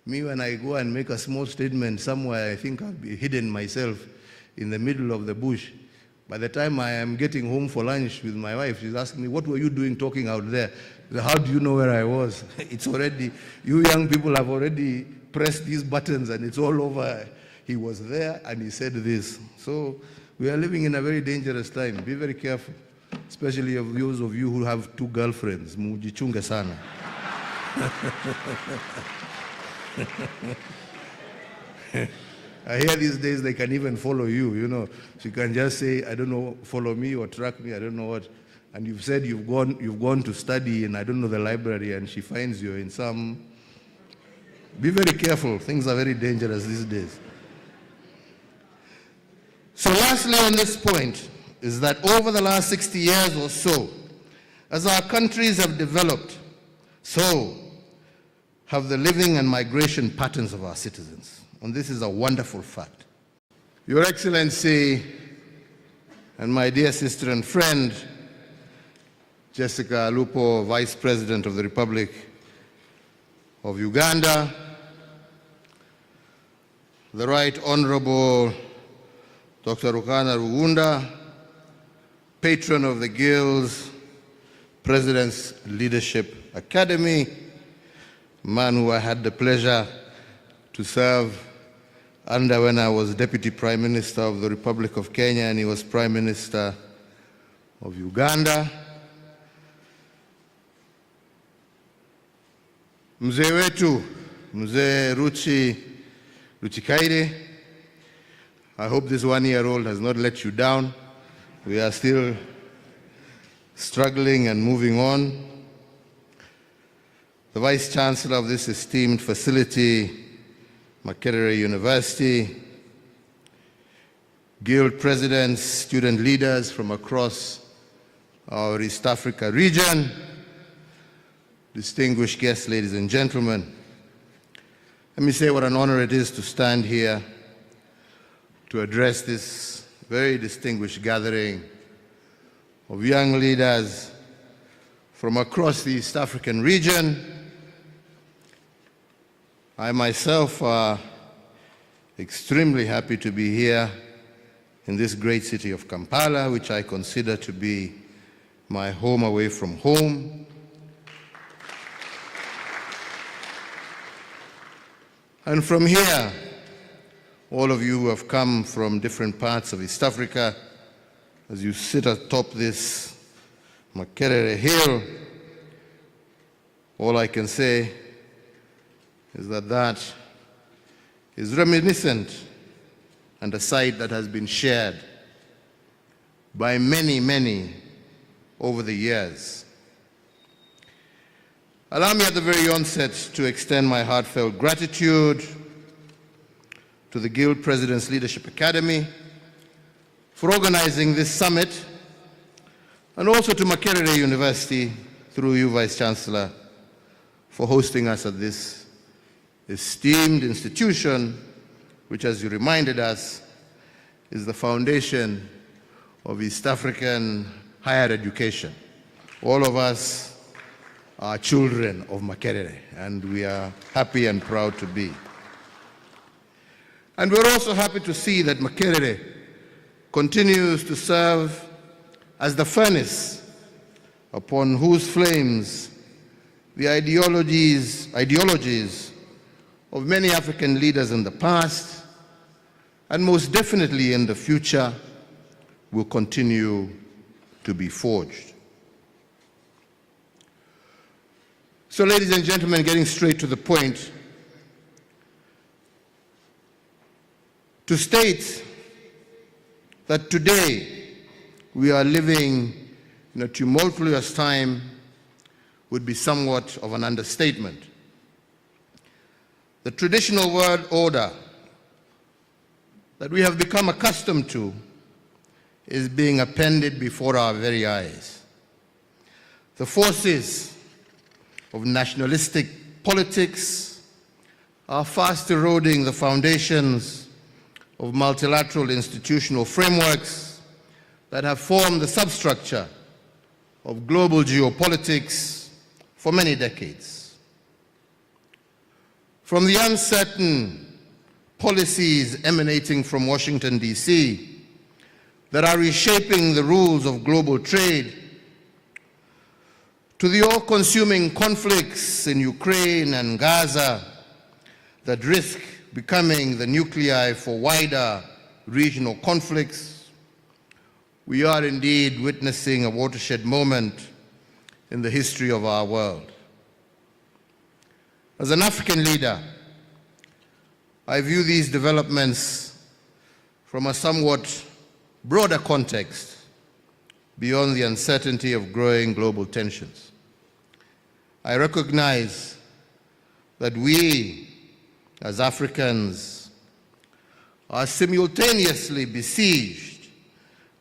Me, when I go and make a small statement somewhere, I think I'll be hidden myself in the middle of the bush. By the time I am getting home for lunch with my wife, she's asking me, what were you doing talking out there? How do you know where I was? It's already, you young people have already pressed these buttons and it's all over. He was there and he said this. So we are living in a very dangerous time. Be very careful, especially of those of you who have 2 girlfriends. Mujichunge sana. I hear these days they can even follow you, you know. So you can just say, I don't know, follow me or track me, I don't know what. And you've said you've gone to study in, I don't know, the library, and she finds you in some... Be very careful. Things are very dangerous these days. So lastly on this point is that over the last 60 years or so, as our countries have developed, so have the living and migration patterns of our citizens. And this is a wonderful fact. Your Excellency and my dear sister and friend, Jessica Alupo, Vice President of the Republic of Uganda, the Right Honorable Dr. Rukana Rugunda, Patron of the Guild's President's Leadership Academy, man who I had the pleasure to serve under when I was Deputy Prime Minister of the Republic of Kenya and he was Prime Minister of Uganda. Mzee wetu, Mzee Ruchikaire, I hope this 1-year-old has not let you down. We are still struggling and moving on. The Vice Chancellor of this esteemed facility, Makerere University, Guild Presidents, student leaders from across our East Africa region, distinguished guests, ladies and gentlemen, let me say what an honor it is to stand here to address this very distinguished gathering of young leaders from across the East African region. I myself are extremely happy to be here in this great city of Kampala, which I consider to be my home away from home. And from here, all of you who have come from different parts of East Africa, as you sit atop this Makerere Hill, all I can say is that that is reminiscent and a sight that has been shared by many, many over the years. Allow me at the very onset to extend my heartfelt gratitude to the Guild President's Leadership Academy for organizing this summit, and also to Makerere University, through you, Vice Chancellor, for hosting us at this esteemed institution, which, as you reminded us, is the foundation of East African higher education. All of us are children of Makerere, and we are happy and proud to be. And we're also happy to see that Makerere continues to serve as the furnace upon whose flames the ideologies of many African leaders in the past, and most definitely in the future, will continue to be forged. So, ladies and gentlemen, getting straight to the point, to state that today we are living in a tumultuous time would be somewhat of an understatement. The traditional world order that we have become accustomed to is being appended before our very eyes. The forces of nationalistic politics are fast eroding the foundations of multilateral institutional frameworks that have formed the substructure of global geopolitics for many decades. from the uncertain policies emanating from Washington, D.C., that are reshaping the rules of global trade, to the all-consuming conflicts in Ukraine and Gaza that risk becoming the nuclei for wider regional conflicts, we are indeed witnessing a watershed moment in the history of our world. As an African leader, I view these developments from a somewhat broader context beyond the uncertainty of growing global tensions. I recognize that we, as Africans, are simultaneously besieged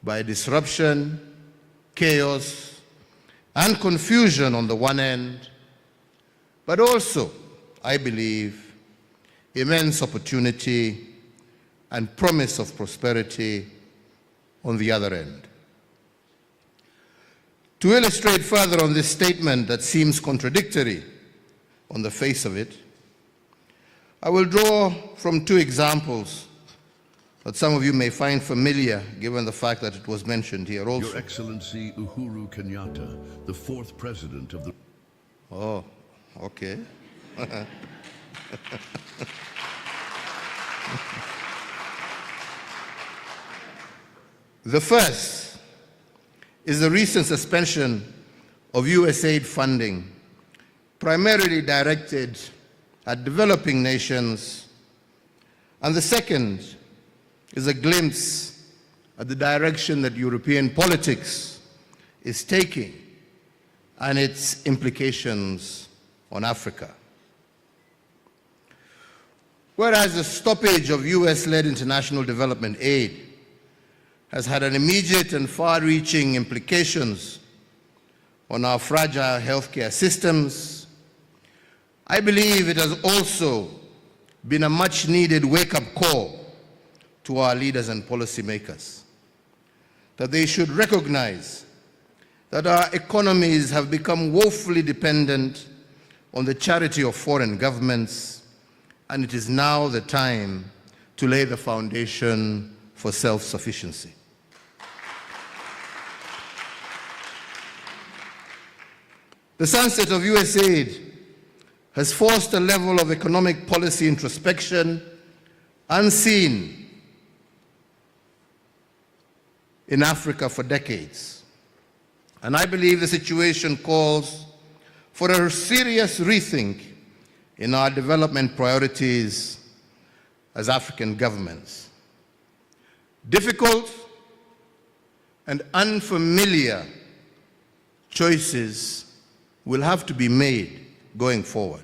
by disruption, chaos, and confusion on the one end, but also, I believe, immense opportunity and promise of prosperity on the other end. To illustrate further on this statement that seems contradictory on the face of it, I will draw from two examples that some of you may find familiar, given the fact that it was mentioned here also. Your Excellency Uhuru Kenyatta, the fourth president of the... Oh, okay. The first is the recent suspension of USAID funding, primarily directed at developing nations, and the second is a glimpse at the direction that European politics is taking and its implications on Africa. Whereas the stoppage of US-led international development aid has had an immediate and far-reaching implications on our fragile healthcare systems, I believe it has also been a much-needed wake-up call to our leaders and policymakers, that they should recognize that our economies have become woefully dependent on the charity of foreign governments, and it is now the time to lay the foundation for self-sufficiency. The sunset of USAID has forced a level of economic policy introspection unseen in Africa for decades. And I believe the situation calls for a serious rethink in our development priorities as African governments. Difficult and unfamiliar choices will have to be made going forward.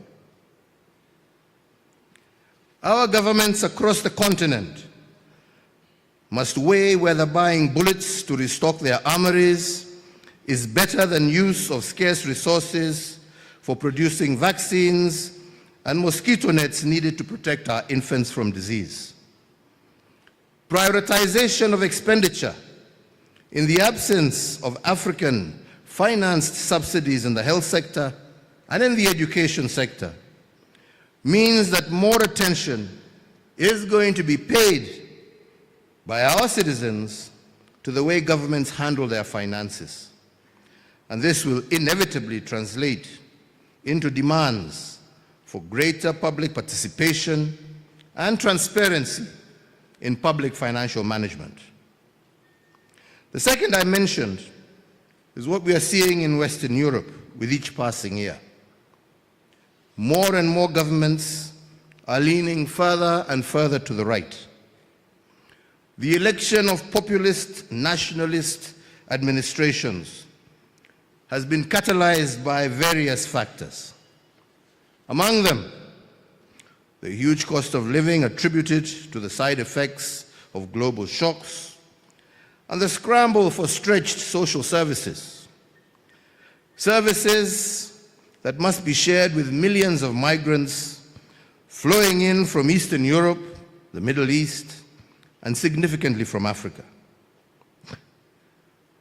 Our governments across the continent must weigh whether buying bullets to restock their armories is better than use of scarce resources for producing vaccines and mosquito nets needed to protect our infants from disease. Prioritization of expenditure in the absence of African financed subsidies in the health sector and in the education sector means that more attention is going to be paid by our citizens to the way governments handle their finances. And this will inevitably translate into demands for greater public participation and transparency in public financial management. The second I mentioned is what we are seeing in Western Europe with each passing year. More and more governments are leaning further and further to the right. The election of populist, nationalist administrations has been catalyzed by various factors. Among them, the huge cost of living attributed to the side effects of global shocks, and the scramble for stretched social services. Services that must be shared with millions of migrants flowing in from Eastern Europe, the Middle East, and significantly from Africa.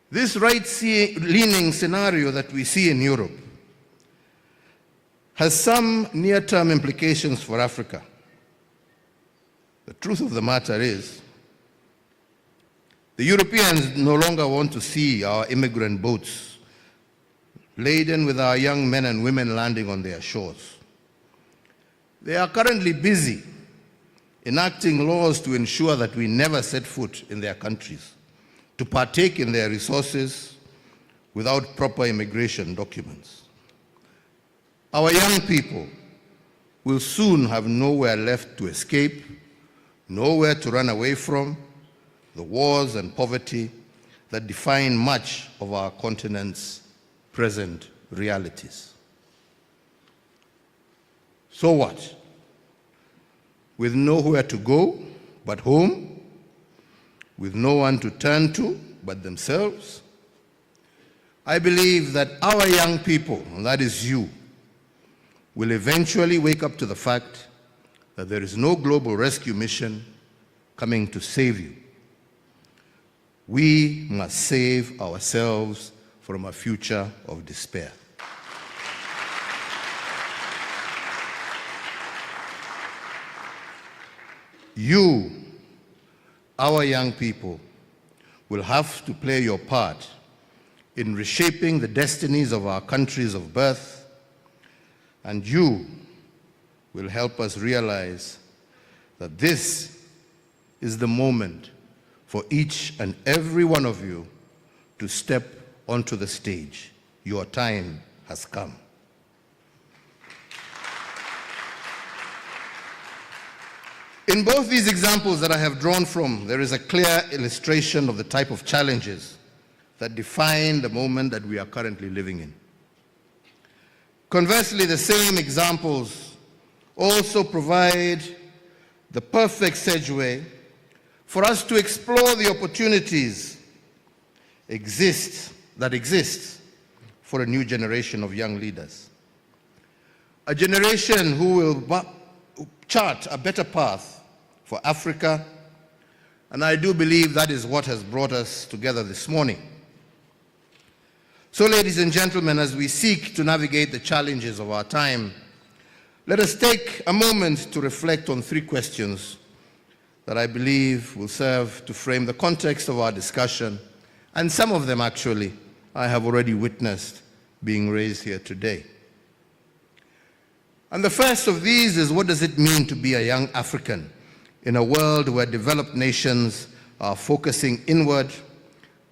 This right-leaning scenario that we see in Europe has some near-term implications for Africa. The truth of the matter is, the Europeans no longer want to see our immigrant boats laden with our young men and women landing on their shores. They are currently busy enacting laws to ensure that we never set foot in their countries, to partake in their resources without proper immigration documents. Our young people will soon have nowhere left to escape, nowhere to run away from the wars and poverty that define much of our continent's present realities. So what? With nowhere to go but home, with no one to turn to but themselves, I believe that our young people, and that is you, will eventually wake up to the fact that there is no global rescue mission coming to save you. We must save ourselves from a future of despair. You, our young people, will have to play your part in reshaping the destinies of our countries of birth, and you will help us realize that this is the moment for each and every one of you to step onto the stage. Your time has come. In both these examples that I have drawn from, there is a clear illustration of the type of challenges that define the moment that we are currently living in. Conversely, the same examples also provide the perfect segue for us to explore the opportunities that exist for a new generation of young leaders. A generation who will chart a better path for Africa, and I do believe that is what has brought us together this morning. So, ladies and gentlemen, as we seek to navigate the challenges of our time, let us take a moment to reflect on three questions that I believe will serve to frame the context of our discussion, and some of them actually I have already witnessed being raised here today. And the first of these is, what does it mean to be a young African in a world where developed nations are focusing inward,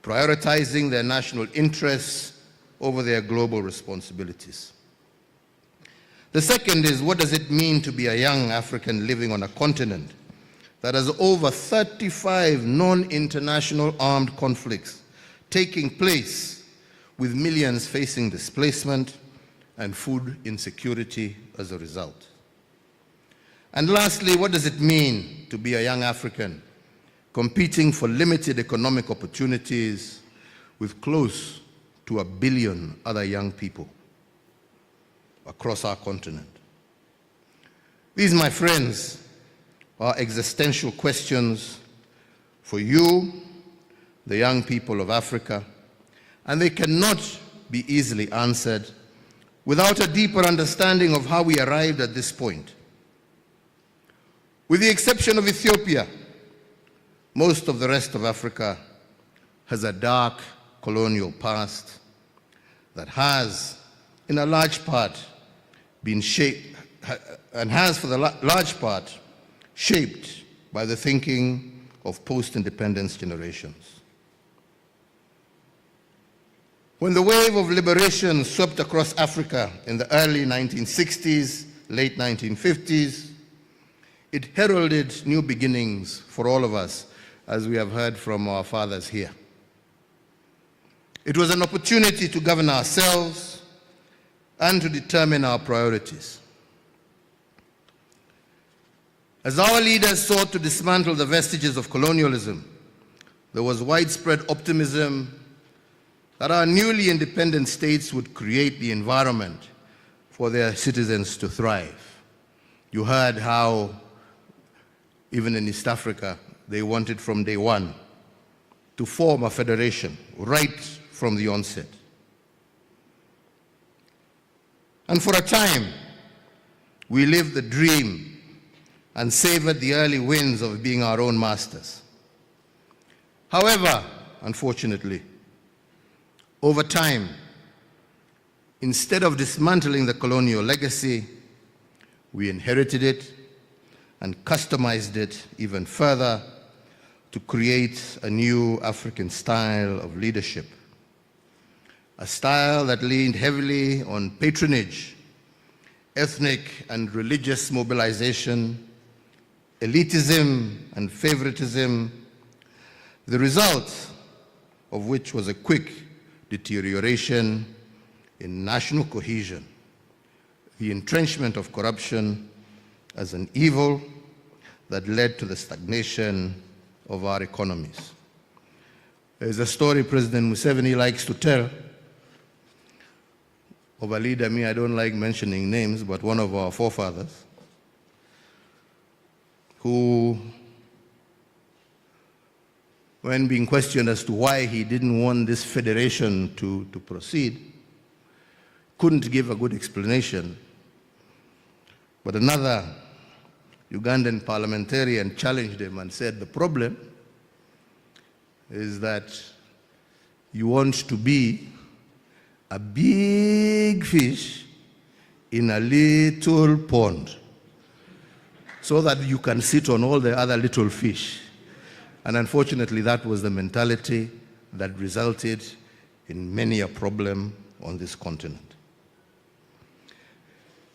prioritizing their national interests over their global responsibilities? The second is, what does it mean to be a young African living on a continent that has over 35 non-international armed conflicts taking place, with millions facing displacement and food insecurity as a result? And lastly, what does it mean to be a young African competing for limited economic opportunities with close to 1 billion other young people across our continent? These, my friends, are existential questions for you, the young people of Africa, and they cannot be easily answered without a deeper understanding of how we arrived at this point. With the exception of Ethiopia, most of the rest of Africa has a dark colonial past that has, in a large part, been shaped, and has for the large part, shaped by the thinking of post-independence generations. When the wave of liberation swept across Africa in the early 1960s, late 1950s, it heralded new beginnings for all of us, as we have heard from our fathers here. It was an opportunity to govern ourselves and to determine our priorities. As our leaders sought to dismantle the vestiges of colonialism, there was widespread optimism that our newly independent states would create the environment for their citizens to thrive. You heard how, even in East Africa, they wanted from day one to form a federation right from the onset. And for a time, we lived the dream and savored the early wins of being our own masters. However, unfortunately, over time, instead of dismantling the colonial legacy, we inherited it and customized it even further to create a new African style of leadership, a style that leaned heavily on patronage, ethnic and religious mobilization, elitism and favoritism, the result of which was a quick deterioration in national cohesion, the entrenchment of corruption as an evil that led to the stagnation of our economies. There's a story President Museveni likes to tell of a leader, I don't like mentioning names, but one of our forefathers, who, when being questioned as to why he didn't want this federation to proceed, couldn't give a good explanation. But another Ugandan parliamentarian challenged him and said, the problem is that you want to be a big fish in a little pond so that you can sit on all the other little fish. And unfortunately, that was the mentality that resulted in many a problem on this continent.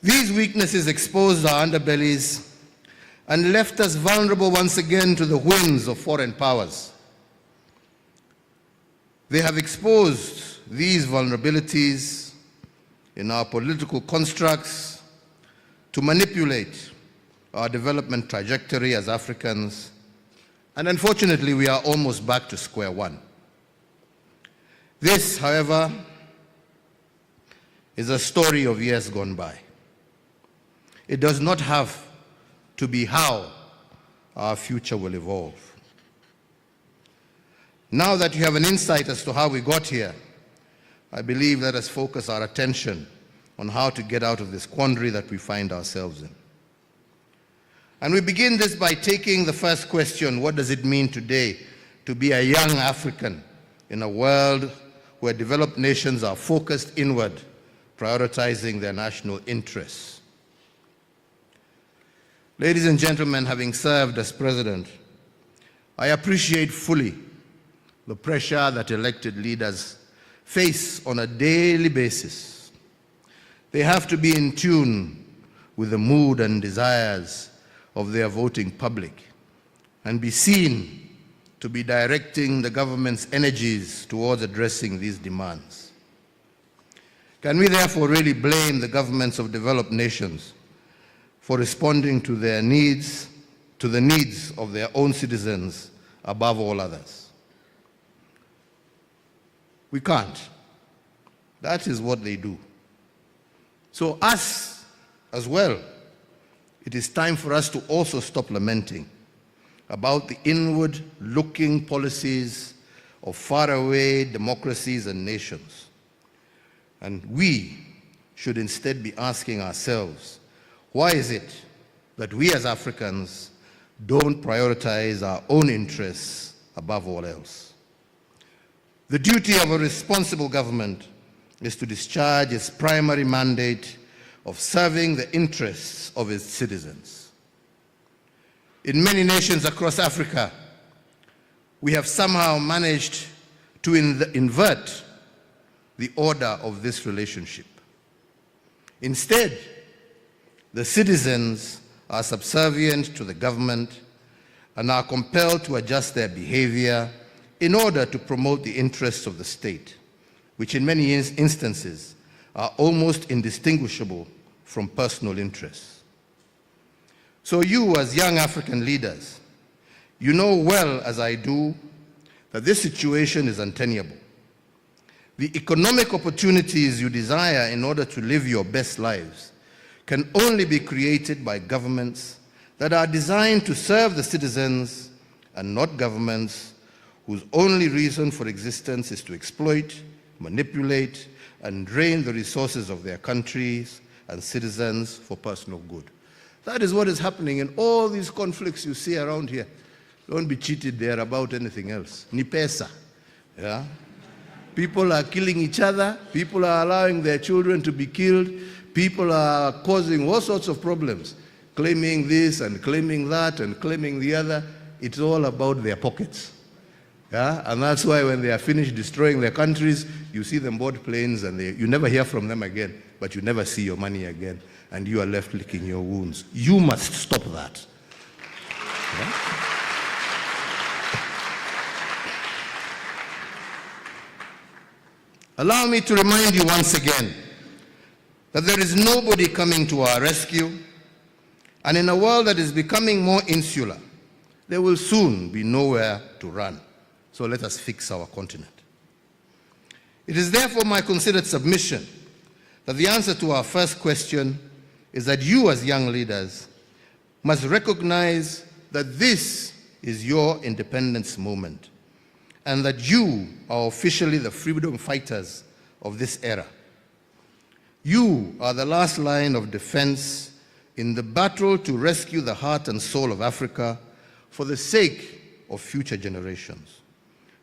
These weaknesses exposed our underbellies and left us vulnerable once again to the whims of foreign powers. They have exposed these vulnerabilities in our political constructs to manipulate our development trajectory as Africans, and unfortunately, we are almost back to square one. This, however, is a story of years gone by. It does not have to be how our future will evolve. Now that you have an insight as to how we got here, I believe let us focus our attention on how to get out of this quandary that we find ourselves in. And we begin this by taking the first question: what does it mean today to be a young African in a world where developed nations are focused inward, prioritizing their national interests? Ladies and gentlemen, having served as president, I appreciate fully the pressure that elected leaders face on a daily basis. They have to be in tune with the mood and desires of their voting public and be seen to be directing the government's energies towards addressing these demands. Can we therefore really blame the governments of developed nations for responding to their needs, to the needs of their own citizens above all others? We can't. That is what they do. So us as well, it is time for us to also stop lamenting about the inward-looking policies of faraway democracies and nations. And we should instead be asking ourselves, why is it that we as Africans don't prioritize our own interests above all else? The duty of a responsible government is to discharge its primary mandate of serving the interests of its citizens. In many nations across Africa, we have somehow managed to invert the order of this relationship. Instead, the citizens are subservient to the government and are compelled to adjust their behavior in order to promote the interests of the state, which in many instances are almost indistinguishable from personal interests. So you, as young African leaders, you know well as I do that this situation is untenable. The economic opportunities you desire in order to live your best lives can only be created by governments that are designed to serve the citizens and not governments whose only reason for existence is to exploit, manipulate, and drain the resources of their countries and citizens for personal good. That is what is happening in all these conflicts you see around here. Don't be cheated, they are about anything else. Ni pesa. Yeah? People are killing each other. People are allowing their children to be killed. People are causing all sorts of problems, claiming this and claiming that and claiming the other. It's all about their pockets. Yeah? And that's why when they are finished destroying their countries, you see them board planes and you never hear from them again, but you never see your money again, and you are left licking your wounds. You must stop that. Yeah? Allow me to remind you once again that there is nobody coming to our rescue, and in a world that is becoming more insular, there will soon be nowhere to run. So let us fix our continent. It is therefore my considered submission that the answer to our first question is that you as young leaders must recognize that this is your independence moment, and that you are officially the freedom fighters of this era. You are the last line of defense in the battle to rescue the heart and soul of Africa for the sake of future generations.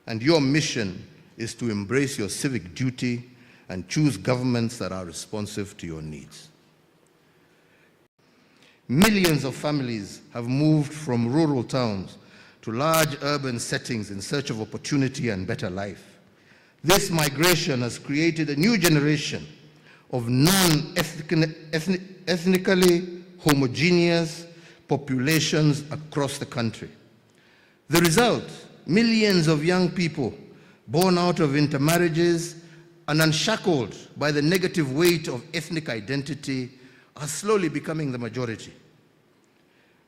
And your mission is to embrace your civic duty and choose governments that are responsive to your needs. Millions of families have moved from rural towns to large urban settings in search of opportunity and better life. This migration has created a new generation of non-ethnically homogeneous populations across the country. The result, millions of young people born out of intermarriages and unshackled by the negative weight of ethnic identity are slowly becoming the majority.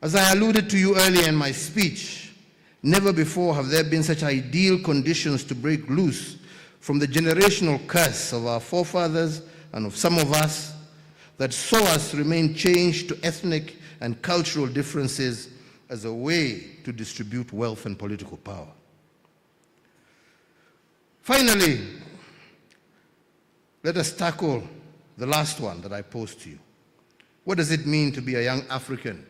As I alluded to you earlier in my speech, never before have there been such ideal conditions to break loose from the generational curse of our forefathers and of some of us that saw us remain chained to ethnic and cultural differences as a way to distribute wealth and political power. Finally, let us tackle the last one that I posed to you. What does it mean to be a young African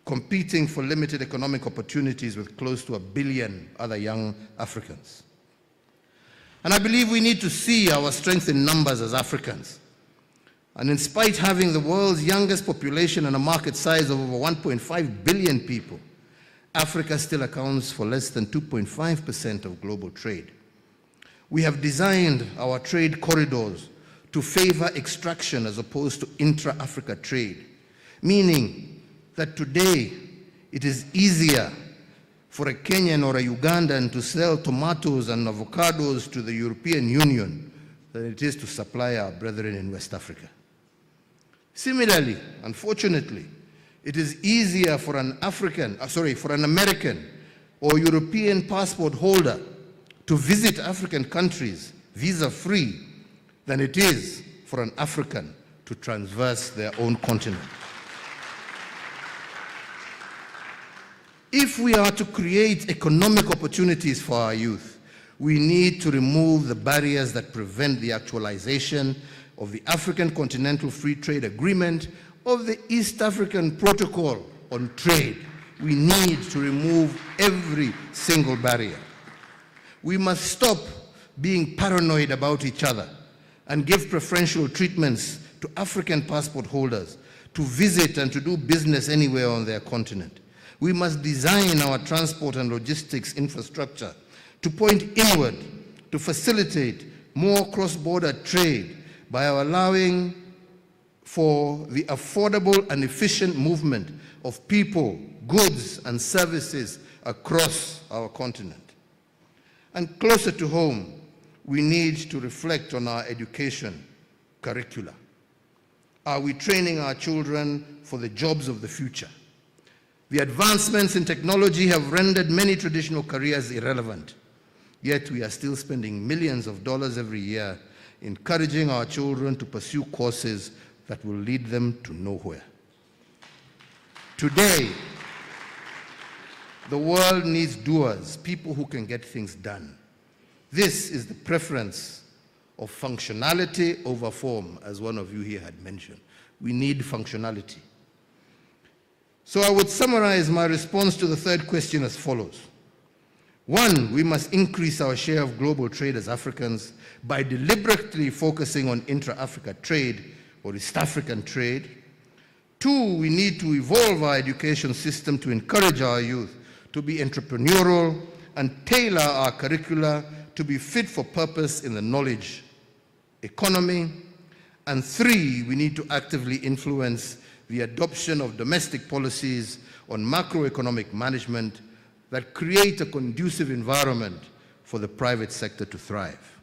competing for limited economic opportunities with close to 1 billion other young Africans? And I believe we need to see our strength in numbers as Africans. And in spite of having the world's youngest population and a market size of over 1.5 billion people, Africa still accounts for less than 2.5% of global trade. We have designed our trade corridors to favor extraction as opposed to intra-Africa trade, meaning that today it is easier for a Kenyan or a Ugandan to sell tomatoes and avocados to the European Union than it is to supply our brethren in West Africa. Similarly, unfortunately, it is easier for an American or European passport holder to visit African countries visa-free than it is for an African to traverse their own continent. If we are to create economic opportunities for our youth, we need to remove the barriers that prevent the actualization of the African Continental Free Trade Agreement, of the East African Protocol on Trade. We need to remove every single barrier. We must stop being paranoid about each other and give preferential treatments to African passport holders to visit and to do business anywhere on their continent. We must design our transport and logistics infrastructure to point inward, to facilitate more cross-border trade by allowing for the affordable and efficient movement of people, goods, and services across our continent. And closer to home, we need to reflect on our education curricula. Are we training our children for the jobs of the future? The advancements in technology have rendered many traditional careers irrelevant, yet we are still spending millions of dollars every year encouraging our children to pursue courses that will lead them to nowhere. Today, the world needs doers, people who can get things done. This is the preference of functionality over form, as one of you here had mentioned. we need functionality. So I would summarize my response to the third question as follows. One, we must increase our share of global trade as Africans by deliberately focusing on intra-Africa trade or East African trade. Two, we need to evolve our education system to encourage our youth to be entrepreneurial and tailor our curricula to be fit for purpose in the knowledge economy. And three, we need to actively influence the adoption of domestic policies on macroeconomic management that create a conducive environment for the private sector to thrive.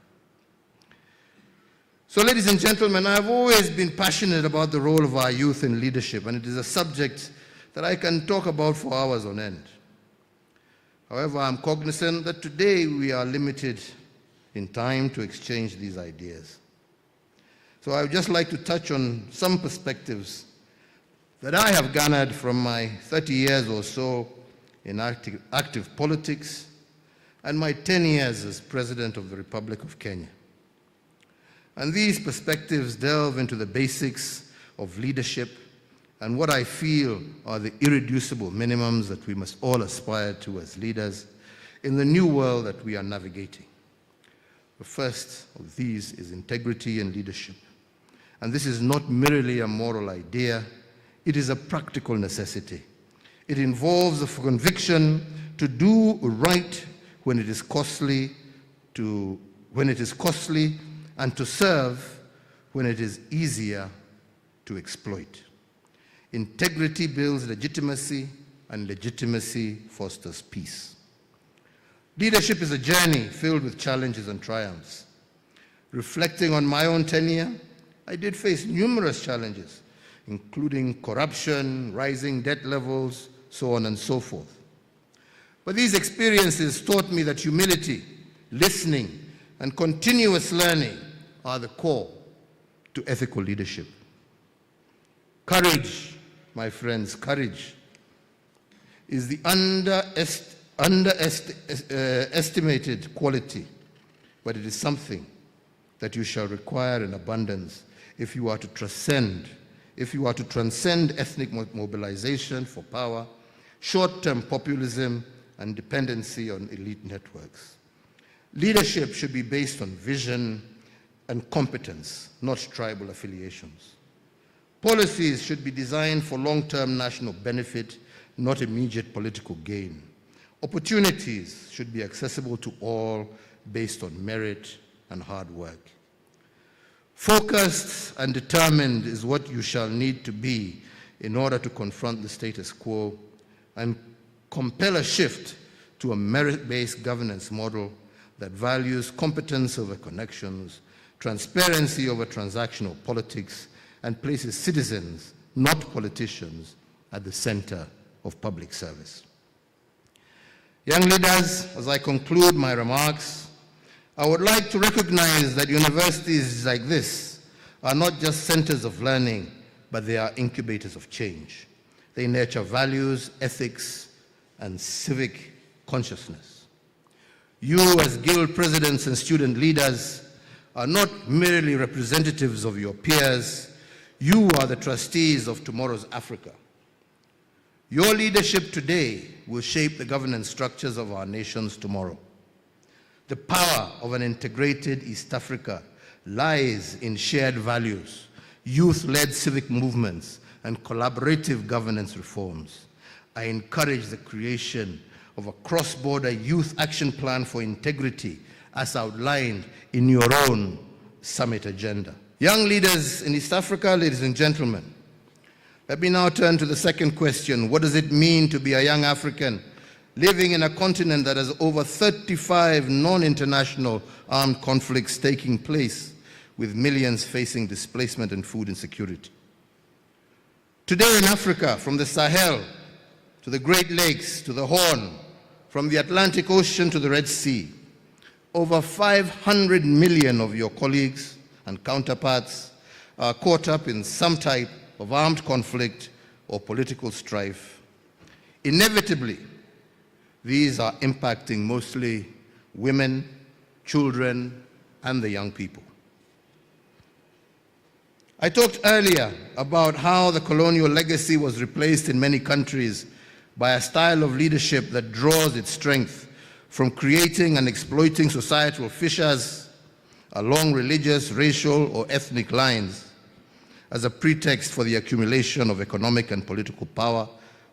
So, ladies and gentlemen, I've always been passionate about the role of our youth in leadership, and it is a subject that I can talk about for hours on end. However, I'm cognizant that today we are limited in time to exchange these ideas. So I would just like to touch on some perspectives that I have garnered from my 30 years or so in active politics and my 10 years as President of the Republic of Kenya. And these perspectives delve into the basics of leadership and what I feel are the irreducible minimums that we must all aspire to as leaders in the new world that we are navigating. The first of these is integrity and leadership. And this is not merely a moral idea, it is a practical necessity. It involves a conviction to do right when it is costly, and to serve when it is easier to exploit. Integrity builds legitimacy, and legitimacy fosters peace. Leadership is a journey filled with challenges and triumphs. Reflecting on my own tenure, I did face numerous challenges, including corruption, rising debt levels, so on and so forth. But these experiences taught me that humility, listening, and continuous learning are the core to ethical leadership. Courage, my friends, courage is the underestimated quality, but it is something that you shall require in abundance if you are to transcend ethnic mobilization for power, short-term populism, and dependency on elite networks. Leadership should be based on vision and competence, not tribal affiliations. Policies should be designed for long-term national benefit, not immediate political gain. Opportunities should be accessible to all based on merit and hard work. Focused and determined is what you shall need to be in order to confront the status quo and compel a shift to a merit-based governance model that values competence over connections, transparency over transactional politics, and places citizens, not politicians, at the center of public service. Young leaders, as I conclude my remarks, I would like to recognize that universities like this are not just centers of learning, but they are incubators of change. They nurture values, ethics, and civic consciousness. You, as guild presidents and student leaders, are not merely representatives of your peers. You are the trustees of tomorrow's Africa. Your leadership today will shape the governance structures of our nations tomorrow. The power of an integrated East Africa lies in shared values, youth-led civic movements, and collaborative governance reforms. I encourage the creation of a cross-border youth action plan for integrity as outlined in your own summit agenda. Young leaders in East Africa, ladies and gentlemen, let me now turn to the second question. What does it mean to be a young African living in a continent that has over 35 non-international armed conflicts taking place, with millions facing displacement and food insecurity? Today in Africa, from the Sahel to the Great Lakes to the Horn, from the Atlantic Ocean to the Red Sea, over 500 million of your colleagues and counterparts are caught up in some type of armed conflict or political strife. Inevitably, these are impacting mostly women, children, and the young people. I talked earlier about how the colonial legacy was replaced in many countries by a style of leadership that draws its strength from creating and exploiting societal fissures along religious, racial, or ethnic lines as a pretext for the accumulation of economic and political power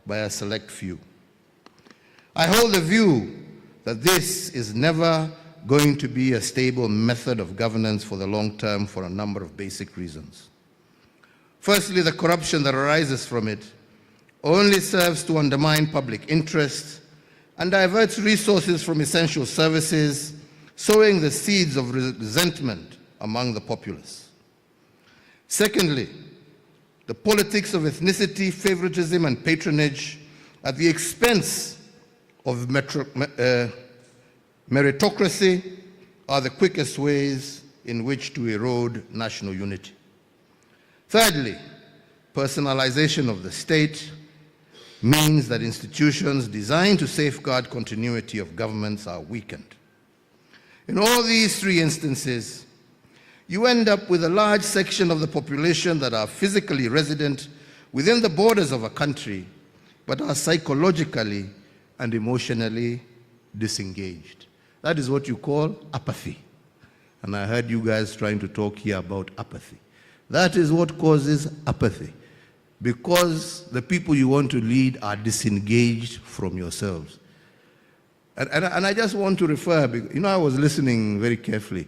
by a select few. I hold the view that this is never going to be a stable method of governance for the long term for a number of basic reasons. Firstly, the corruption that arises from it only serves to undermine public interest and diverts resources from essential services, sowing the seeds of resentment among the populace. Secondly, the politics of ethnicity, favoritism, and patronage at the expense of meritocracy are the quickest ways in which to erode national unity. Thirdly, personalization of the state means that institutions designed to safeguard continuity of governments are weakened. In all these three instances, you end up with a large section of the population that are physically resident within the borders of a country, but are psychologically and emotionally disengaged. That is what you call apathy. And I heard you guys trying to talk here about apathy. That is what causes apathy, because the people you want to lead are disengaged from yourselves. And I just want to refer, I was listening very carefully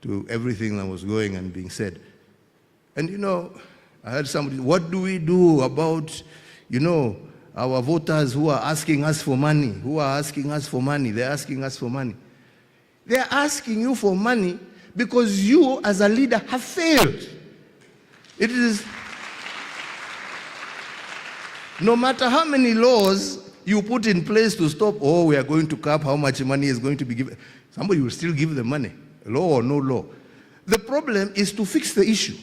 to everything that was going and being said. And I heard somebody, what do we do about, our voters who are asking us for money, They're asking us for money. They're asking you for money because you as a leader have failed. It is, no matter how many laws you put in place to stop, we are going to cap how much money is going to be given, somebody will still give them money, law or no law. The problem is to fix the issue,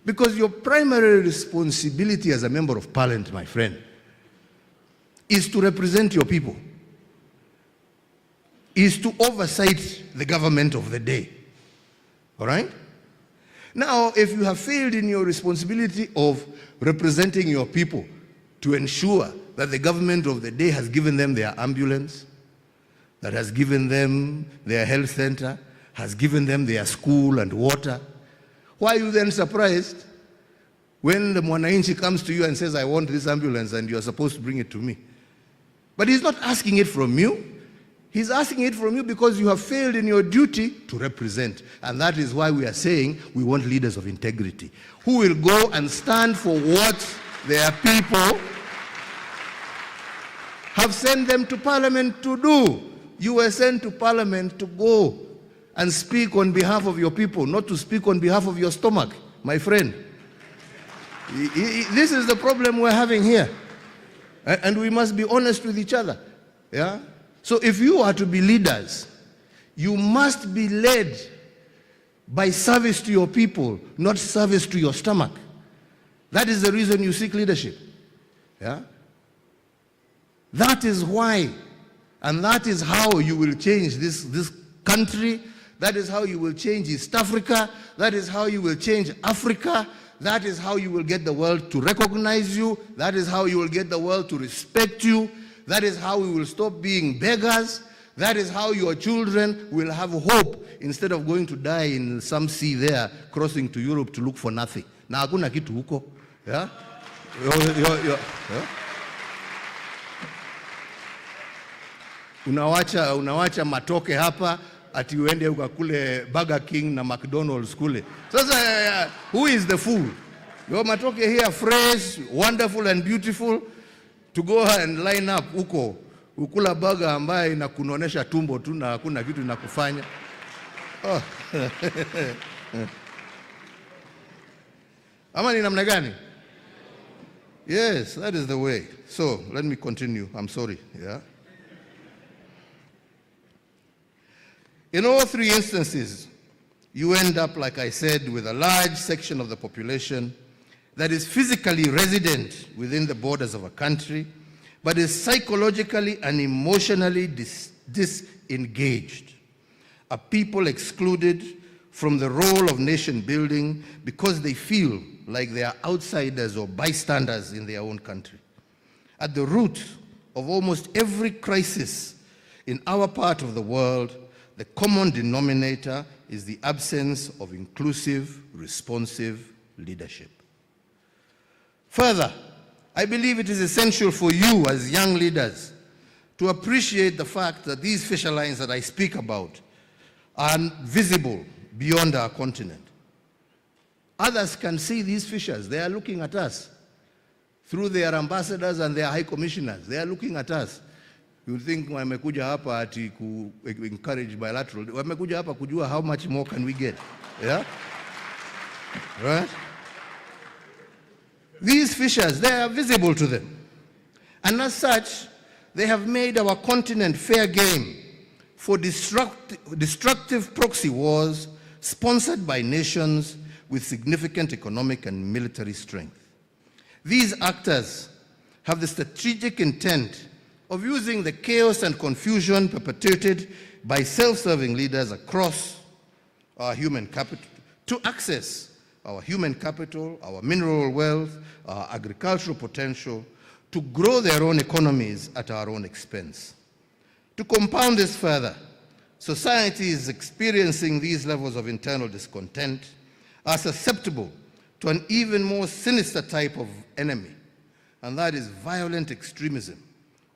because your primary responsibility as a member of parliament, my friend, is to represent your people, is to oversight the government of the day. All right? Now, if you have failed in your responsibility of representing your people to ensure that the government of the day has given them their ambulance, that has given them their health center, has given them their school and water, why are you then surprised when the Mwananchi comes to you and says, I want this ambulance, and you're supposed to bring it to me? But he's not asking it from you. He's asking it from you because you have failed in your duty to represent. And that is why we are saying we want leaders of integrity who will go and stand for what their people have sent them to parliament to do. You were sent to parliament to go and speak on behalf of your people, not to speak on behalf of your stomach, my friend. This is the problem we're having here. And we must be honest with each other. Yeah? So if you are to be leaders, you must be led by service to your people, not service to your stomach. That is the reason you seek leadership. Yeah? That is why, and that is how you will change this country. That is how you will change East Africa. That is how you will change Africa. That is how you will get the world to recognize you. That is how you will get the world to respect you. That is how we will stop being beggars. That is how your children will have hope instead of going to die in some sea there, crossing to Europe to look for nothing. Na hakuna kitu huko. Yeah? Yeah? Unawacha matoke hapa ati uende ukakule Burger King na McDonald's kule. Sasa who is the fool? Your matoke here fresh, wonderful and beautiful, to go and line up huko ukula burger ambaye inakunonesha tumbo tu na hakuna kitu inakufanya. Oh. Ama ni namna gani? Yes, that is the way. So, let me continue. I'm sorry. Yeah. In all three instances, you end up, like I said, with a large section of the population that is physically resident within the borders of a country, but is psychologically and emotionally disengaged. A people excluded from the role of nation building because they feel like they are outsiders or bystanders in their own country. At the root of almost every crisis in our part of the world, the common denominator is the absence of inclusive, responsive leadership. Further, I believe it is essential for you as young leaders to appreciate the fact that these fissure lines that I speak about are visible beyond our continent. Others can see these fissures. They are looking at us through their ambassadors and their high commissioners. They are looking at us. You think wamekuja hapa ati ku encourage bilateral. Wamekuja hapa kujua how much more can we get. Yeah? Right? These fissures, they are visible to them. And as such, they have made our continent fair game for destructive proxy wars sponsored by nations with significant economic and military strength. These actors have the strategic intent of using the chaos and confusion perpetrated by self-serving leaders across our human capital to access our human capital, our mineral wealth, our agricultural potential, to grow their own economies at our own expense. To compound this further, society is experiencing these levels of internal discontent, are susceptible to an even more sinister type of enemy, and that is violent extremism.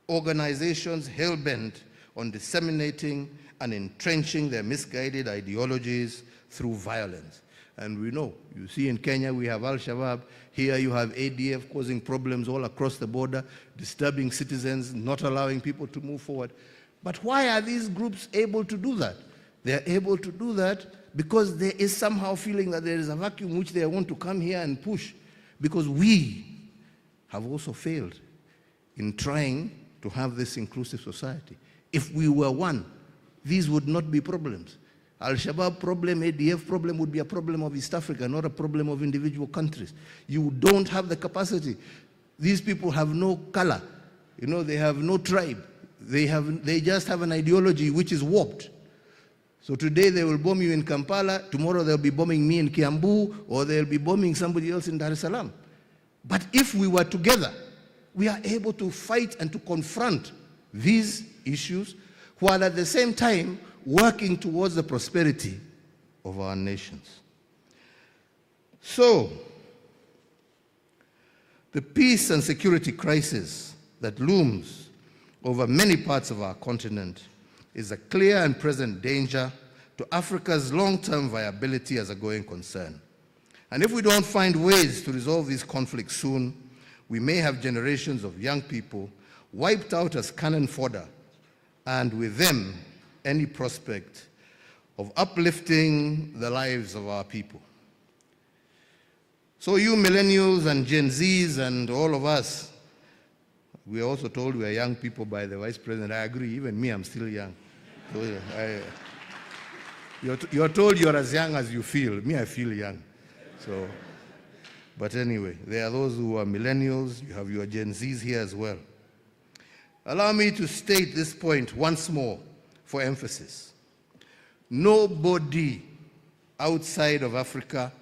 Organizations hell-bent on disseminating and entrenching their misguided ideologies through violence. And we know, you see in Kenya we have Al-Shabaab, here you have ADF causing problems all across the border, disturbing citizens, not allowing people to move forward. But why are these groups able to do that? They are able to do that because there is somehow feeling that there is a vacuum which they want to come here and push, because we have also failed in trying to have this inclusive society. If we were one, these would not be problems. Al-Shabaab problem, ADF problem would be a problem of East Africa, not a problem of individual countries. You don't have the capacity. These people have no color. You know, they have no tribe. They just have an ideology which is warped. So today they will bomb you in Kampala, tomorrow they'll be bombing me in Kiambu, or they'll be bombing somebody else in Dar es Salaam. But if we were together, we are able to fight and to confront these issues, while at the same time working towards the prosperity of our nations. So, the peace and security crisis that looms over many parts of our continent is a clear and present danger to Africa's long-term viability as a going concern. And if we don't find ways to resolve these conflicts soon, we may have generations of young people wiped out as cannon fodder, and with them, any prospect of uplifting the lives of our people. So you millennials and Gen Zs and all of us, we are also told we are young people by the Vice President. I agree, even me, I'm still young. So you're told you're as young as you feel. Me, I feel young. So, but anyway, there are those who are millennials. You have your Gen Zs here as well. Allow me to state this point once more for emphasis. Nobody outside of Africa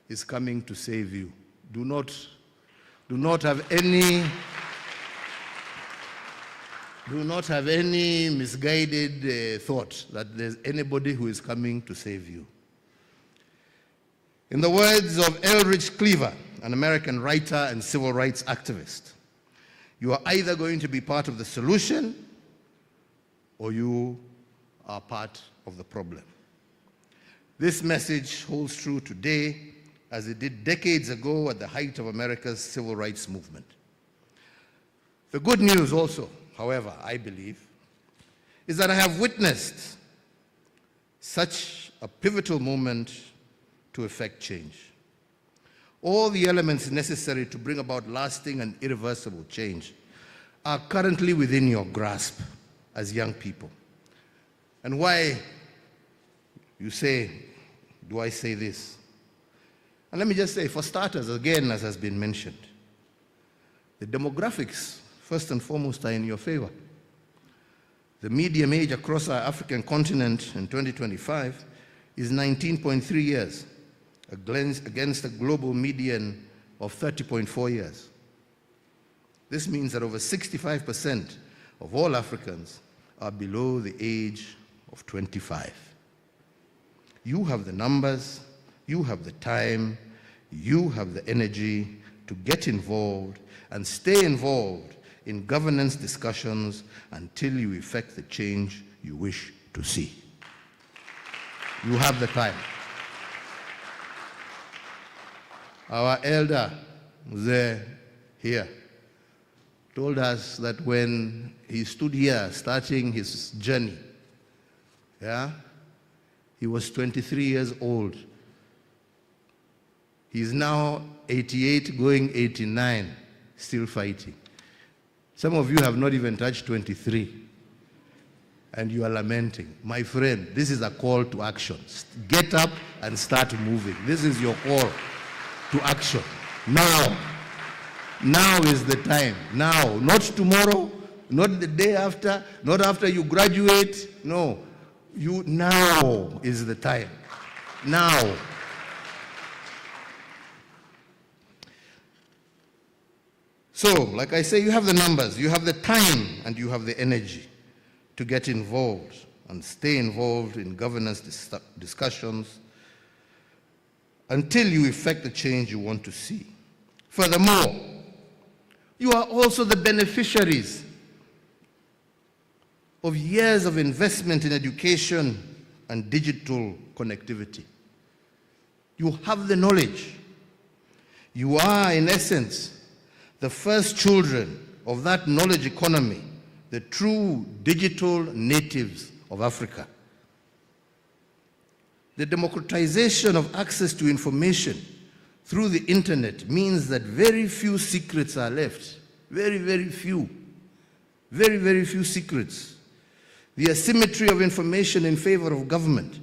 is coming to save you. Do not have any misguided thought that there's anybody who is coming to save you. In the words of Elridge Cleaver, an American writer and civil rights activist, you are either going to be part of the solution or you are part of the problem. This message holds true today as it did decades ago at the height of America's civil rights movement. The good news also, however, I believe, is that I have witnessed such a pivotal moment to effect change. All the elements necessary to bring about lasting and irreversible change are currently within your grasp as young people. And why, you say, do I say this? And let me just say, for starters, again, as has been mentioned, the demographics, first and foremost, are in your favor. The median age across our African continent in 2025 is 19.3 years against a global median of 30.4 years. This means that over 65% of all Africans are below the age of 25. You have the numbers, you have the time, you have the energy to get involved and stay involved in governance discussions until you effect the change you wish to see. You have the time. Our elder, Mzee here, told us that when he stood here starting his journey, he was 23 years old. He's now 88, going 89, still fighting. Some of you have not even touched 23, and you are lamenting. My friend, this is a call to action. Get up and start moving. This is your call to action. Now. Now is the time. Now. Not tomorrow, not the day after, not after you graduate. No. Now is the time. Now. So, like I say, you have the numbers, you have the time, and you have the energy to get involved and stay involved in governance discussions until you effect the change you want to see. Furthermore, you are also the beneficiaries of years of investment in education and digital connectivity. You have the knowledge. You are, in essence, the first children of that knowledge economy, the true digital natives of Africa. The democratization of access to information through the internet means that very few secrets are left. Very, very few. Very, very few secrets. The asymmetry of information in favor of government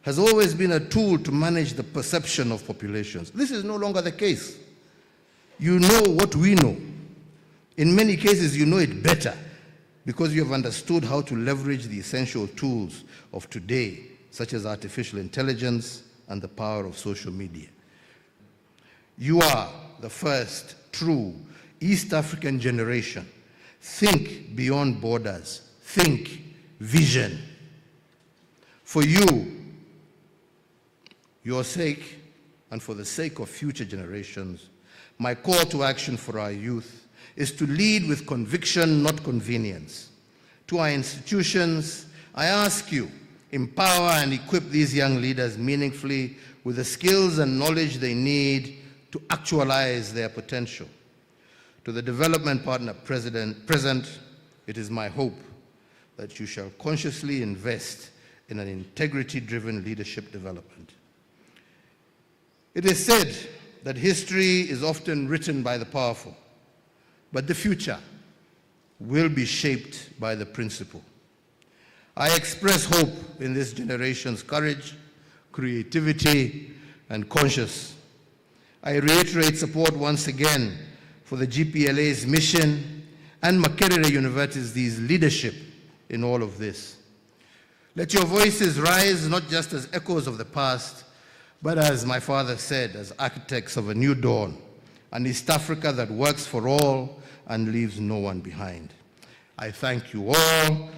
has always been a tool to manage the perception of populations. This is no longer the case. You know what we know. In many cases, you know it better because you have understood how to leverage the essential tools of today, such as artificial intelligence and the power of social media. You are the first true East African generation. Think beyond borders. Think vision. For you, your sake, and for the sake of future generations, my call to action for our youth is to lead with conviction, not convenience. To our institutions, I ask you, empower and equip these young leaders meaningfully with the skills and knowledge they need to actualize their potential. To the development partner present, it is my hope that you shall consciously invest in an integrity-driven leadership development. It is said that history is often written by the powerful, but the future will be shaped by the principle. I express hope in this generation's courage, creativity, and conscience. I reiterate support once again for the GPLA's mission and Makerere University's leadership in all of this. Let your voices rise not just as echoes of the past, but as my father said, as architects of a new dawn, an East Africa that works for all and leaves no one behind. I thank you all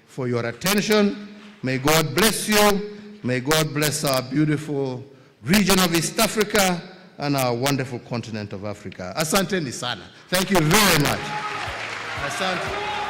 for your attention. May God bless you. May God bless our beautiful region of East Africa and our wonderful continent of Africa. Asante ni sana. Thank you very much. Asante.